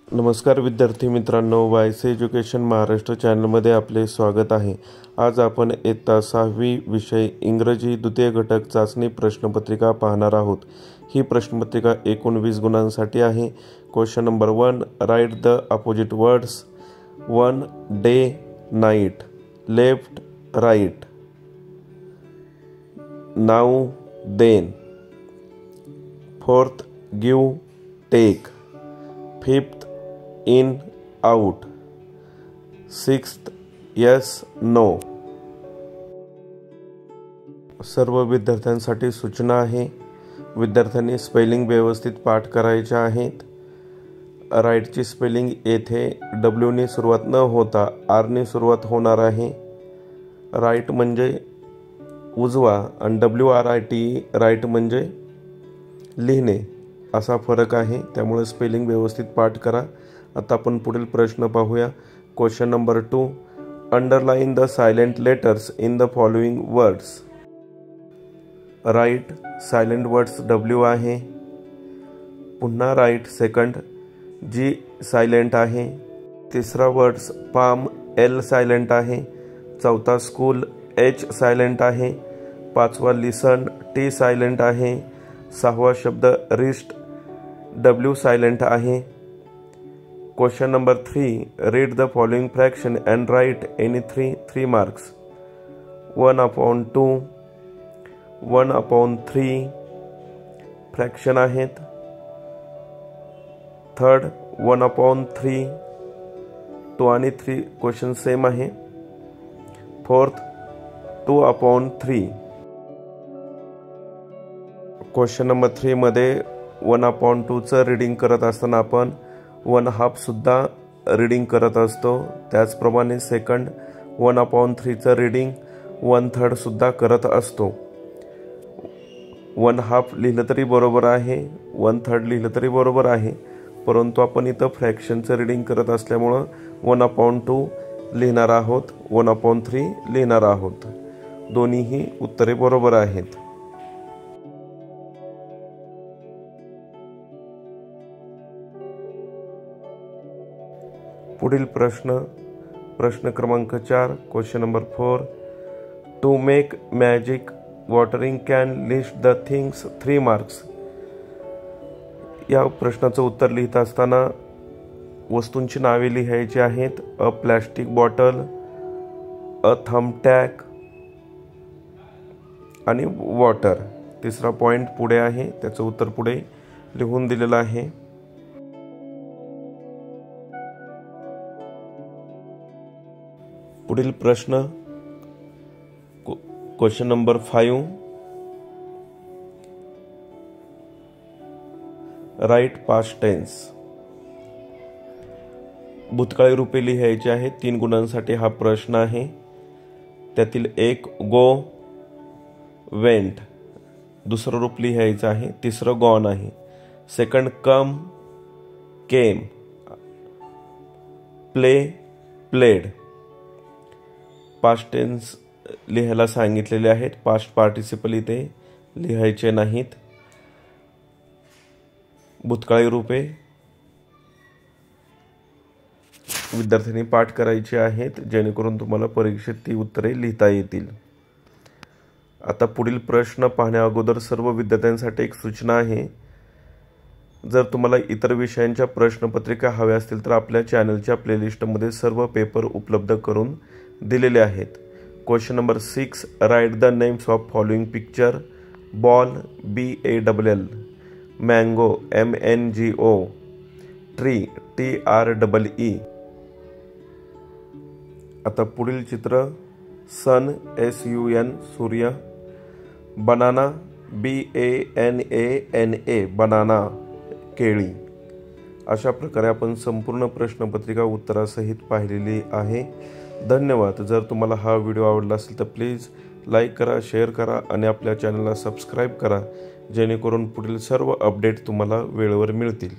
नमस्कार विद्यार्थी मित्रांनो, वायस एज्युकेशन महाराष्ट्र चॅनलमध्ये आपले स्वागत आहे। आज आपण इयत्ता 6वी विषय इंग्रजी द्वितीय घटक चाचणी प्रश्नपत्रिका पाहणार आहोत। ही प्रश्नपत्रिका 19 गुणांसाठी आहे। Question number 1, write the opposite words 1 day night, left right, now then, 4th give take, 5th in out, 6th yes no। सर्व विद्यार्थ्यांसाठी सूचना आहे। विद्यार्थ्यांनी स्पेलिंग व्यवस्थित पाठ करायचे आहेत। राईटची स्पेलिंग येथे W ने सुरुवात न होता R ने सुरुवात होणार आहे। राईट म्हणजे उजवा आणि WRIT राईट म्हणजे लिहिणे असा फरक आहे, त्यामुळे स्पेलिंग व्यवस्थित पाठ करा। आता आपण पुढील प्रश्न पाहूया। Question number 2, underline the silent letters in the following words. Right silent words W आहे, पुन्हा राइट सेकंड G सायलेंट आहे, तिसरा वर्ड्स पाम L सायलेंट आहे, चौथा स्कूल H सायलेंट आहे, पाचवा लिसन T सायलेंट आहे, सहावा शब्द रिस्ट W सायलेंट आहे। Question number 3, read the following fraction and right any 3 marks. 1/2, 1/3 fraction आहेत। थर्ड 1/3, 2 आणि 3 क्वेश्चन सेम आहे। फोर्थ 2/3। क्वेश्चन नंबर 3 मध्ये 1/2 चं रीडिंग करत असताना आपण 1/2 सुद्धा रीडिंग करत असतो। त्याचप्रमाणे सेकंड 1/3 चं रीडिंग 1/3 सुद्धा करत असतो। 1/2 लिहिलं तरी बरोबर आहे, 1/3 लिहिलं तरी बरोबर आहे, परंतु आपण इथं फ्रॅक्शनचं रीडिंग करत असल्यामुळं 1/2 लिहिणार आहोत, 1/3 लिहिणार आहोत। दोन्हीही उत्तरे बरोबर आहेत। पुढील प्रश्न क्रमांक 4, question number 4, to make magic watering can list the things 3 marks. या प्रश्नाचं उत्तर लिहित असताना वस्तूंची नावे लिहायची आहेत। अ प्लॅस्टिक बॉटल, अ थम्बटॅक आणि वॉटर। तिसरा पॉइंट पुढे आहे, त्याचं उत्तर पुढे लिहून दिलेलं आहे। पुढील प्रश्न question number 5, write past tense. भूतकाळी रूपे लिहायची आहे। 3 गुणांसाठी हा प्रश्न आहे। त्यातील एक गो, वेंट, दुसरं रूप लिहायचं आहे, तिसरं गॉन आहे। सेकंड कम, केम, प्ले, प्लेड। पास्ट टेन्स लिहायला सांगितलेले आहेत, पास्ट पार्टिसिपल इथे लिहायचे नाहीत। भूतकाळी रूपे विद्यार्थ्यांनी पाठ करायची आहेत, जेणेकरून तुम्हाला परीक्षेत ती उत्तरे लिहिता येतील। आता पुढील प्रश्न पाहण्या अगोदर सर्व विद्यार्थ्यांसाठी एक सूचना आहे। जर तुम्हाला इतर विषयांच्या प्रश्नपत्रिका हव्या असतील तर आपल्या चॅनलच्या प्लेलिस्टमध्ये सर्व पेपर उपलब्ध करून दिलेले आहेत। Question number 6, right the names of following picture. Ball BALL, mango MNGO, tree TREE। आता पुढील चित्र सन SUN सूर्य, बनाना BANANA बनाना केळी। अशा प्रकारे आपण संपूर्ण प्रश्नपत्रिका उत्तरासहित पाहिलेली आहे। धन्यवाद। जर तुम्हाला हा व्हिडिओ आवडला असेल तर प्लीज लाईक करा, शेअर करा आणि आपल्या चॅनलला सबस्क्राईब करा, जेणेकरून पुढील सर्व अपडेट तुम्हाला वेळेवर मिळतील।